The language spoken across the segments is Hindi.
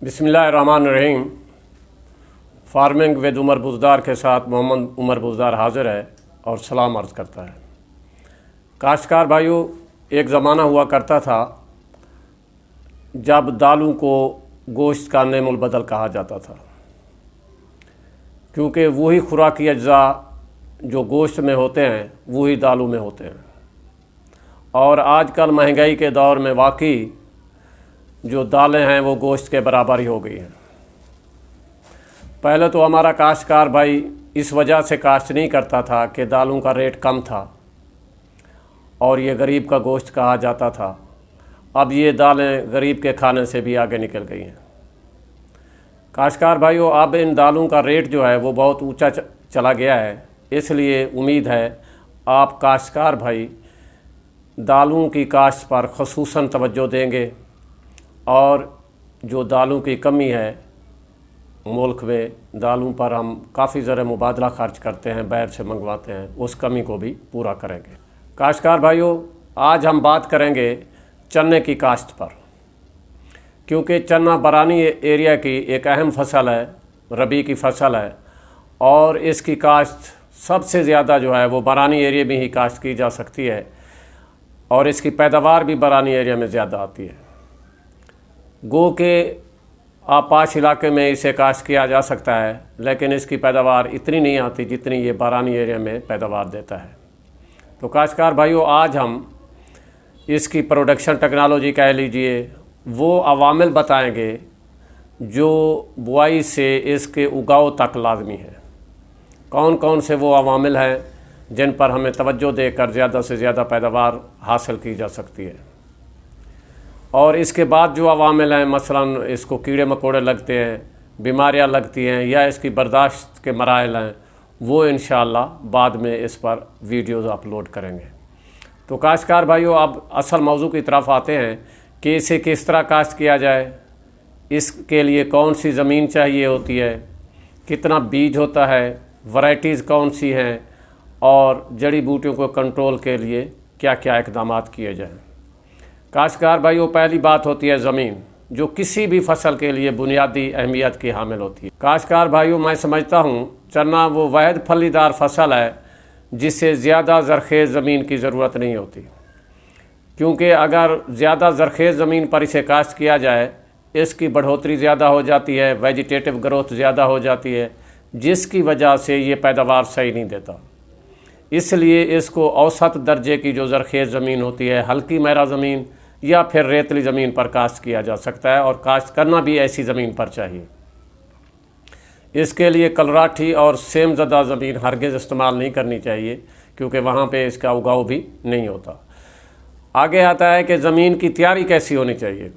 बिस्मिल्लाहिर्रहमानिर्रहीम। फार्मिंग विद उमर बुज़दार के साथ मोहम्मद उमर बुज़दार हाज़िर है और सलाम अर्ज़ करता है। काश्तकार भाइयों, एक ज़माना हुआ करता था जब दालों को गोश्त का नेमुल बदल कहा जाता था, क्योंकि वही खुराकी अज्जा जो गोश्त में होते हैं वही दालों में होते हैं। और आजकल महंगाई के दौर में वाकई जो दालें हैं वो गोश्त के बराबर ही हो गई हैं। पहले तो हमारा काश्तकार भाई इस वजह से काश्त नहीं करता था कि दालों का रेट कम था और ये गरीब का गोश्त कहा जाता था। अब ये दालें गरीब के खाने से भी आगे निकल गई हैं। काश्तकार भाइयों, अब इन दालों का रेट जो है वो बहुत ऊंचा चला गया है, इसलिए उम्मीद है आप काश्तकार भाई दालों की काश्त पर ख़ुसूसन तवज्जो देंगे और जो दालों की कमी है मुल्क में, दालों पर हम काफ़ी ज़रा मुबादला खर्च करते हैं, बाहर से मंगवाते हैं, उस कमी को भी पूरा करेंगे। काश्तकार भाइयों, आज हम बात करेंगे चने की काश्त पर, क्योंकि चना बरानी एरिया की एक अहम फसल है, रबी की फसल है और इसकी काश्त सबसे ज़्यादा जो है वो बरानी एरिया में ही काश्त की जा सकती है और इसकी पैदावार भी बरानी एरिया में ज़्यादा आती है। गो के आपाश इलाके में इसे काश्त किया जा सकता है, लेकिन इसकी पैदावार इतनी नहीं आती जितनी ये बारानी एरिया में पैदावार देता है। तो काश्तकार भाइयों, आज हम इसकी प्रोडक्शन टेक्नोलॉजी कह लीजिए, वो अवामिल बताएंगे जो बुआई से इसके उगाव तक लाजमी है। कौन कौन से वो अवामिल हैं जिन पर हमें तवज्जो देकर ज़्यादा से ज़्यादा पैदावार हासिल की जा सकती है। और इसके बाद जो अवामिल हैं, मसलन इसको कीड़े मकोड़े लगते हैं, बीमारियां लगती हैं या इसकी बर्दाश्त के मराइल हैं, वो इंशाअल्लाह बाद में इस पर वीडियोज़ अपलोड करेंगे। तो काश्तकार भाइयों, अब असल मौजू की तरफ आते हैं कि इसे किस तरह काश्त किया जाए, इसके लिए कौन सी ज़मीन चाहिए होती है, कितना बीज होता है, वैराइटीज़ कौन सी हैं और जड़ी बूटियों को कंट्रोल के लिए क्या क्या इक़दाम किए जाएँ। काश्तकार भाइयों, पहली बात होती है ज़मीन, जो किसी भी फसल के लिए बुनियादी अहमियत की हामिल होती है। काश्तकार भाइयों, मैं समझता हूँ चना वो वाहिद फलीदार फसल है जिसे ज़्यादा ज़रख़ेज़ ज़मीन की ज़रूरत नहीं होती, क्योंकि अगर ज़्यादा ज़रख़ेज़ ज़मीन पर इसे काश्त किया जाए इसकी बढ़ोतरी ज़्यादा हो जाती है, वेजिटेटिव ग्रोथ ज़्यादा हो जाती है, जिसकी वजह से ये पैदावार सही नहीं देता। इसलिए इसको औसत दर्जे की जो ज़रख़ेज़ ज़मीन होती है, हल्की मैरा ज़मीन या फिर रेतली ज़मीन पर काश्त किया जा सकता है और काश्त करना भी ऐसी ज़मीन पर चाहिए। इसके लिए कलराठी और सेम ज़दा ज़मीन हरगिज़ इस्तेमाल नहीं करनी चाहिए, क्योंकि वहाँ पे इसका उगाव भी नहीं होता। आगे आता है कि ज़मीन की तैयारी कैसी होनी चाहिए।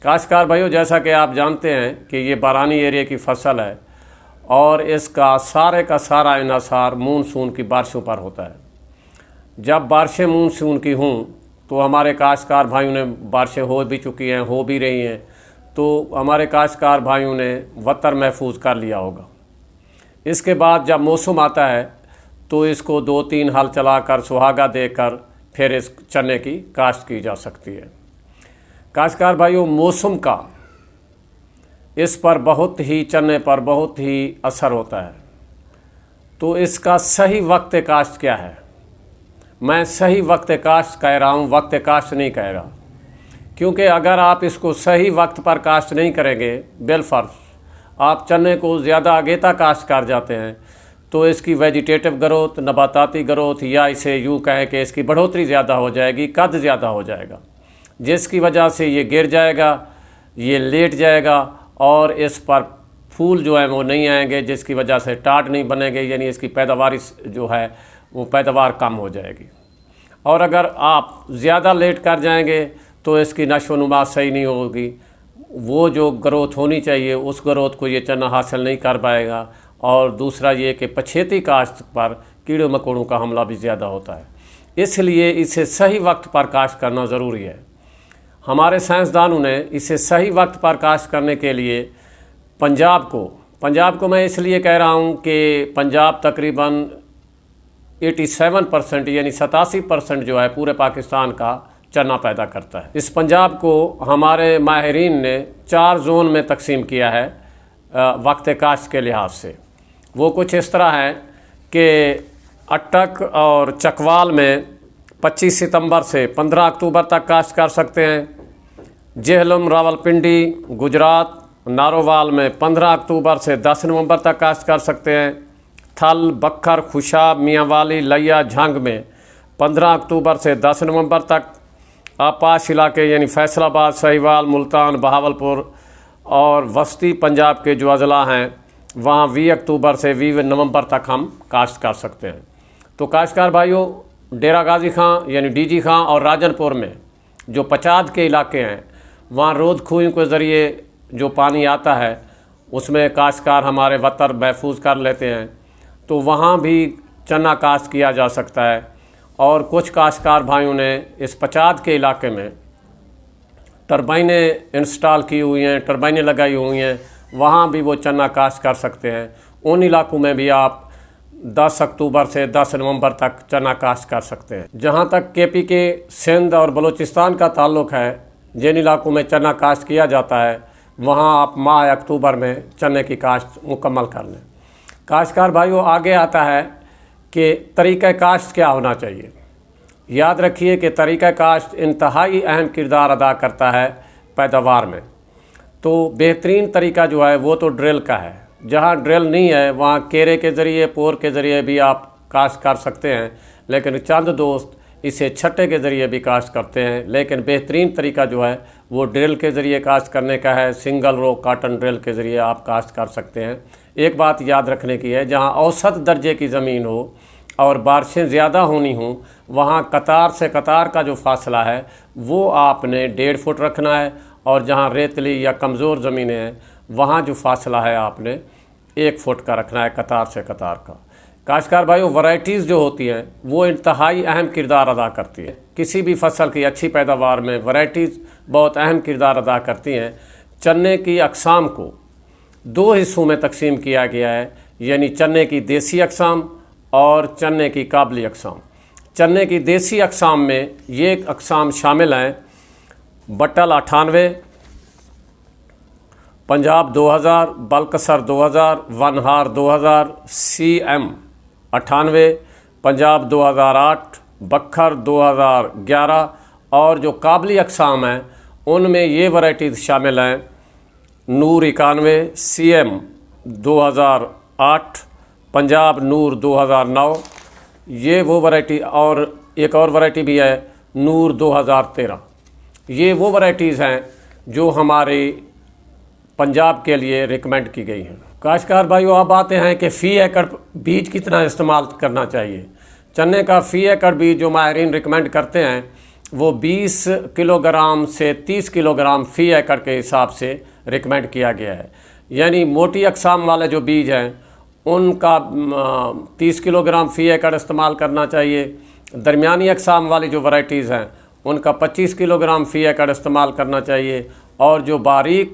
काश्तकार भाइयों, जैसा कि आप जानते हैं कि ये बारानी एरिया की फसल है और इसका सारे का सारा इन्हसार मानसून की बारिशों पर होता है। जब बारिशें मानसून की हों तो हमारे काश्तकार भाइयों ने, बारिशें हो भी चुकी हैं, हो भी रही हैं, तो हमारे काश्तकार भाइयों ने वतर महफूज कर लिया होगा। इसके बाद जब मौसम आता है तो इसको 2-3 हल चलाकर सुहागा देकर फिर इस चने की काश्त की जा सकती है। काश्तकार भाइयों, मौसम का इस पर बहुत ही, चने पर बहुत ही असर होता है। तो इसका सही वक्त काश्त क्या है? मैं सही वक्त काश्त कह रहा हूँ, वक्त काश्त नहीं कह रहा, क्योंकि अगर आप इसको सही वक्त पर काश्त नहीं करेंगे, बिलफर्ज आप चने को ज़्यादा आगे तक काश्त कर जाते हैं, तो इसकी वेजिटेटिव ग्रोथ, नबाताती ग्रोथ, या इसे यूँ कहें कि इसकी बढ़ोतरी ज़्यादा हो जाएगी, कद ज़्यादा हो जाएगा, जिसकी वजह से ये गिर जाएगा, ये लेट जाएगा और इस पर फूल जो है वो नहीं आएंगे, जिसकी वजह से टाट नहीं बनेंगे, यानी इसकी पैदावार जो है वो पैदावार कम हो जाएगी। और अगर आप ज़्यादा लेट कर जाएंगे तो इसकी नशो नुमा सही नहीं होगी, वो जो ग्रोथ होनी चाहिए उस ग्रोथ को ये चना हासिल नहीं कर पाएगा। और दूसरा ये कि पछेती काश्त पर कीड़े मकोड़ों का हमला भी ज़्यादा होता है, इसलिए इसे सही वक्त पर काश्त करना ज़रूरी है। हमारे साइंसदानों ने इसे सही वक्त पर काश्त करने के लिए पंजाब को मैं इसलिए कह रहा हूँ कि पंजाब तकरीबन 87% यानी 87% जो है पूरे पाकिस्तान का चना पैदा करता है। इस पंजाब को हमारे माहिरीन ने 4 जोन में तकसीम किया है वक्त काश्त के लिहाज से। वो कुछ इस तरह है कि अटक और चकवाल में 25 सितंबर से 15 अक्टूबर तक काश्त कर सकते हैं। जेहलम रावलपिंडी गुजरात नारोवाल में 15 अक्टूबर से 10 नवंबर तक काश्त कर सकते हैं। थल बखर खुशाब मियांवाली लिया झंग में 15 अक्टूबर से 10 नवंबर तक। आपाश इलाके यानी फैसलाबाद सहीवाल मुल्तान बहावलपुर और वस्ती पंजाब के जो अजला हैं वहाँ 20 अक्टूबर से 20 नवंबर तक हम काश्त कर सकते हैं। तो काश्तकार भाइयों, डेरा गाजी खां यानी डीजी खां और राजनपुर में जो पचाद के इलाके हैं वहाँ रोद खूहों के ज़रिए जो पानी आता है उसमें काश्तकार हमारे वतर महफूज कर लेते हैं। तो वहाँ भी चना काश्त किया जा सकता है। और कुछ काश्तकार भाइयों ने इस पचाद के इलाके में टरबाइनें इंस्टॉल की हुई हैं, टरबाइनें लगाई हुई हैं, वहाँ भी वो चना काश्त कर सकते हैं। उन इलाकों में भी आप 10 अक्टूबर से 10 नवंबर तक चना काश्त कर सकते हैं। जहाँ तक केपी के सिंध और बलूचिस्तान का ताल्लुक़ है, जिन इलाकों में चना काश्त किया जाता है वहाँ आप माह अक्टूबर में चने की काश्त मुकम्मल कर लें। काश्तकार भाइयों, आगे आता है कि तरीक़ा काश्त क्या होना चाहिए। याद रखिए कि तरीक़ा काश्त इंतहाई अहम किरदार अदा करता है पैदावार में। तो बेहतरीन तरीका जो है वो तो ड्रिल का है। जहाँ ड्रिल नहीं है वहाँ केरे के ज़रिए पोर के ज़रिए भी आप काश्त कर सकते हैं, लेकिन चंद दोस्त इसे छट्टे के ज़रिए भी काश्त करते हैं। लेकिन बेहतरीन तरीका जो है वो ड्रिल के ज़रिए काश्त करने का है। सिंगल रो काटन ड्रिल के ज़रिए आप काश्त कर सकते हैं। एक बात याद रखने की है, जहाँ औसत दर्जे की ज़मीन हो और बारिशें ज़्यादा होनी हों वहाँ कतार से कतार का जो फासला है वो आपने 1.5 फुट रखना है। और जहाँ रेतली या कमज़ोर ज़मीनें हैं वहाँ जो फासला है आपने 1 फुट का रखना है कतार से कतार का। काश्तकार भाइयों, वैरायटीज़ जो होती हैं वो इंतहाई अहम किरदार अदा करती है। किसी भी फसल की अच्छी पैदावार में वैरायटीज़ बहुत अहम किरदार अदा करती हैं। चने की अक़साम को 2 हिस्सों में तकसीम किया गया है, यानी चने की देसी अक़साम और चने की काबली अक़साम। चने की देसी अक़साम में ये अक़साम शामिल हैं बटल 98, पंजाब 2000, बलकसर 2000, वनहार 2000, CM 98, पंजाब 2008, बखर 2011 और जो काबली अक़साम हैं उनमें ये वैरायटीज़ शामिल हैं नूर 91, CM 2008, पंजाब नूर 2009। ये वो वैरायटी, और एक और वैरायटी भी है नूर 2013। ये वो वैरायटीज़ हैं जो हमारी पंजाब के लिए रिकमेंड की गई हैं। काश्तकार भाइयों, अब आते हैं कि फ़ी एकड़ बीज कितना इस्तेमाल करना चाहिए। चने का फ़ी एकड़ बीज जो माहिरीन रिकमेंड करते हैं वो 20 किलोग्राम से 30 किलोग्राम फ़ी एकड़ के हिसाब से रिकमेंड किया गया है। यानी मोटी अक़साम वाले जो बीज हैं उनका 30 किलोग्राम फ़ी एकड़ इस्तेमाल करना चाहिए। दरमियानी अक़साम वाली जो वैरायटीज़ हैं उनका 25 किलोग्राम फ़ी एकड़ इस्तेमाल करना चाहिए। और जो बारीक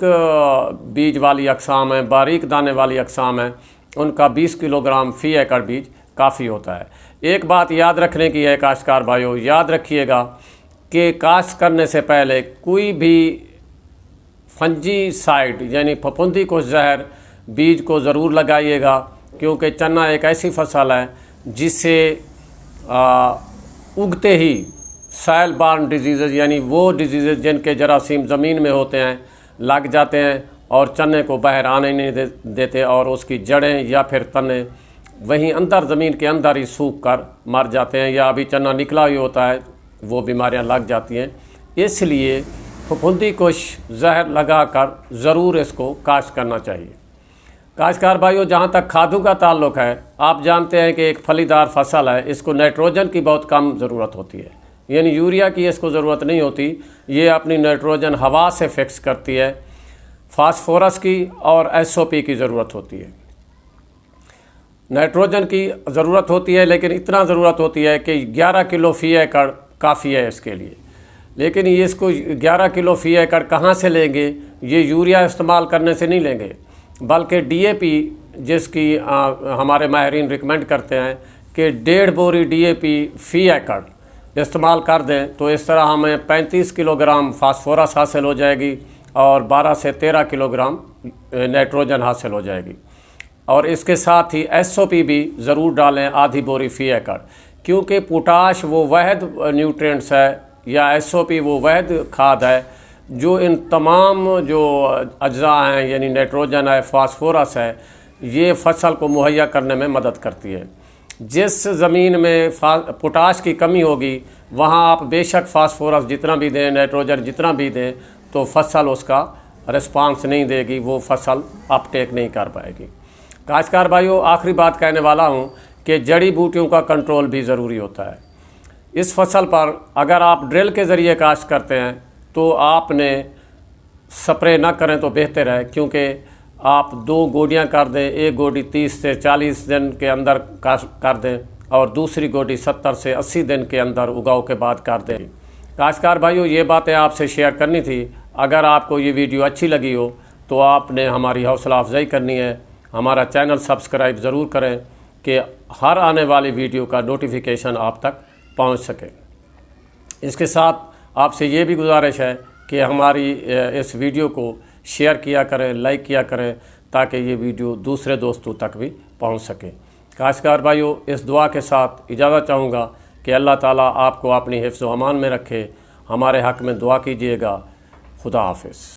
बीज वाली अक़साम है, बारीक दाने वाली अक़साम है, उनका 20 किलोग्राम फ़ी एकड़ बीज काफ़ी होता है। एक बात याद रखने की है काश्तकार भाइयों, याद रखिएगा कि काश्त करने से पहले कोई भी फंजीसाइड यानी फफूंदी को जहर बीज को ज़रूर लगाइएगा, क्योंकि चना एक ऐसी फसल है जिससे उगते ही सैल बार्न डिजीज़ यानी वो डिजीज़ जिनके जरासीम ज़मीन में होते हैं लग जाते हैं और चने को बाहर आने नहीं देते और उसकी जड़ें या फिर तने वहीं अंदर ज़मीन के अंदर ही सूख कर मर जाते हैं, या अभी चना निकला ही होता है वो बीमारियां लग जाती हैं। इसलिए फफूंदी कुश जहर लगाकर ज़रूर इसको काश्त करना चाहिए। काश्तकार भाइयों, जहाँ तक खादों का ताल्लुक़ है, आप जानते हैं कि एक फलीदार फसल है, इसको नाइट्रोजन की बहुत कम ज़रूरत होती है, यानी यूरिया की इसको ज़रूरत नहीं होती। ये अपनी नाइट्रोजन हवा से फिक्स करती है। फास्फोरस की और SOP की ज़रूरत होती है। नाइट्रोजन की ज़रूरत होती है, लेकिन इतना ज़रूरत होती है कि 11 किलो फ़ी एकड़ काफ़ी है इसके लिए। लेकिन ये इसको 11 किलो फ़ी एकड़ कहाँ से लेंगे? ये यूरिया इस्तेमाल करने से नहीं लेंगे, बल्कि DAP जिसकी हमारे माहिरीन रिकमेंड करते हैं कि 1.5 बोरी DAP फ़ी एकड़ इस्तेमाल कर दें तो इस तरह हमें 35 किलोग्राम फास्फोरस हासिल हो जाएगी और 12 से 13 किलोग्राम नाइट्रोजन हासिल हो जाएगी। और इसके साथ ही एसओपी भी ज़रूर डालें, आधी बोरी फी एकड़, क्योंकि पोटाश वो वहद न्यूट्रिएंट्स है या एसओपी वो वहद खाद है जो इन तमाम जो अज्जा हैं, यानी नाइट्रोजन है, फास्फोरस है, ये फसल को मुहैया करने में मदद करती है। जिस ज़मीन में पोटाश की कमी होगी वहाँ आप बेशक फास्फोरस जितना भी दें, नाइट्रोजन जितना भी दें, तो फसल उसका रिस्पांस नहीं देगी, वो फसल अपटेक नहीं कर पाएगी। काश्तकार भाइयों, आखिरी बात कहने वाला हूँ कि जड़ी बूटियों का कंट्रोल भी ज़रूरी होता है। इस फसल पर अगर आप ड्रिल के ज़रिए काश्त करते हैं तो आपने स्प्रे ना करें तो बेहतर है, क्योंकि आप 2 गोडियाँ कर दें, एक गोडी 30 से 40 दिन के अंदर कर दें और दूसरी गोडी 70 से 80 दिन के अंदर उगाव के बाद कर दें। काश्तकार भाइयों, ये बातें आपसे शेयर करनी थी। अगर आपको ये वीडियो अच्छी लगी हो तो आपने हमारी हौसला अफजाई करनी है, हमारा चैनल सब्सक्राइब ज़रूर करें कि हर आने वाली वीडियो का नोटिफिकेशन आप तक पहुंच सके। इसके साथ आपसे ये भी गुजारिश है कि हमारी इस वीडियो को शेयर किया करें, लाइक किया करें, ताकि ये वीडियो दूसरे दोस्तों तक भी पहुंच सके। काश्तकार भाइयों, इस दुआ के साथ इजाज़त चाहूँगा कि अल्लाह ताला आपको अपनी हिफ्ज़ व अमान में रखे। हमारे हक़ में दुआ कीजिएगा। खुदा हाफिज़।